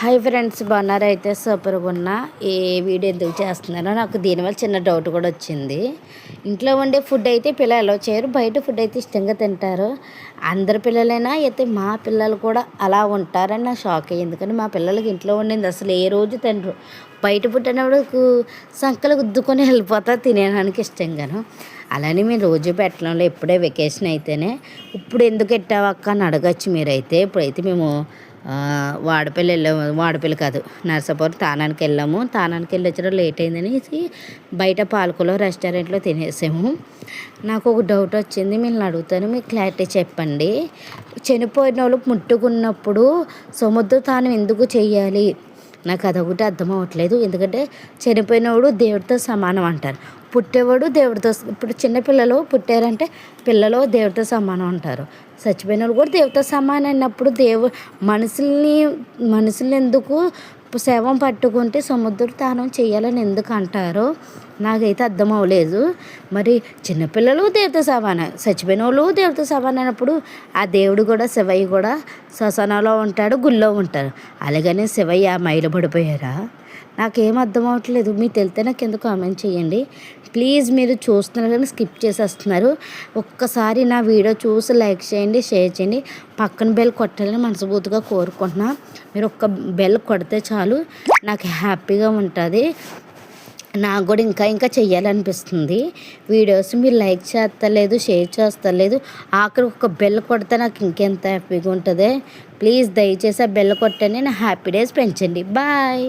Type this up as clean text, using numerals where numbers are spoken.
Hi friends, బాగున్నారా? అయితే సూపర్గా ఉన్నా. ఏ వీడియో ఎందుకు చేస్తున్నారో నాకు దీనివల్ల చిన్న డౌట్ కూడా వచ్చింది. ఇంట్లో ఉండే ఫుడ్ అయితే పిల్లలు అలౌ చేయరు, బయట ఫుడ్ అయితే ఇష్టంగా తింటారు. అందరి పిల్లలైనా అయితే మా పిల్లలు కూడా అలా ఉంటారని నా షాక్ అయ్యింది. ఎందుకంటే మా పిల్లలకి ఇంట్లో ఉండింది అసలు ఏ రోజు తినరు. బయట ఫుడ్ అన్నప్పుడు సంకలు గుద్దుకొని వెళ్ళిపోతారు తినేదానికి ఇష్టంగాను. అలానే మేము రోజు పెట్టడంలో ఎప్పుడే వెకేషన్ అయితేనే ఇప్పుడు ఎందుకు ఎట్టావక్క అని అడగచ్చు మీరైతే. ఇప్పుడైతే మేము వాడపల్లి వెళ్ళాము, వాడపల్లి కాదు నర్సాపురం తానానికి వెళ్ళాము. తానానికి వెళ్ళి వచ్చడం లేట్ అయిందనేసి బయట పాలకులో రెస్టారెంట్లో తినేసాము. నాకు ఒక డౌట్ వచ్చింది, మిమ్మల్ని అడుగుతాను, మీకు క్లారిటీ చెప్పండి. చనిపోయిన వాళ్ళు ముట్టుకున్నప్పుడు సముద్ర తానం ఎందుకు చెయ్యాలి? నాకు అదొకటి అర్థం అవ్వట్లేదు. ఎందుకంటే చనిపోయినవాడు దేవుడితో సమానం అంటారు, పుట్టేవాడు దేవుడితో. ఇప్పుడు చిన్నపిల్లలు పుట్టారంటే పిల్లలు దేవుడితో సమానం అంటారు, చచ్చిపోయిన వాళ్ళు కూడా దేవుడితో సమానం అయినప్పుడు మనుషుల్ని ఎందుకు శవం పట్టుకుంటే సముద్ర తానం చేయాలని ఎందుకు అంటారో నాకైతే అర్థం అవ్వలేదు. మరి చిన్నపిల్లలు దేవుడితో సమానం, చచ్చిపోయిన వాళ్ళు దేవుడితో సమానం అయినప్పుడు ఆ దేవుడు కూడా శివయ్య కూడా శ్మశానంలో ఉంటాడు, గుళ్ళో ఉంటారు. అలాగని శివయ్య మైలబడిపోయారా? నాకేం అర్థం అవ్వట్లేదు. మీకు తెలితే నాకు ఎందుకు కామెంట్ చేయండి ప్లీజ్. మీరు చూస్తున్నారు కానీ స్కిప్ చేసేస్తున్నారు. ఒక్కసారి నా వీడియో చూసి లైక్ చేయండి, షేర్ చేయండి, పక్కన బెల్ కొట్టాలని మనస్ఫూర్తిగా కోరుకుంటున్నా. మీరు ఒక్క బెల్ కొడితే చాలు నాకు హ్యాపీగా ఉంటుంది. నాకు కూడా ఇంకా చెయ్యాలనిపిస్తుంది వీడియోస్. మీరు లైక్ చేస్తలేదు, షేర్ చేస్తలేదు, ఆఖరి ఒక బెల్ కొడితే నాకు ఇంకెంత హ్యాపీగా ఉంటుంది. ప్లీజ్ దయచేసి ఆ బెల్ కొట్టండి, నా హ్యాపీ డేస్ పెంచండి. బాయ్.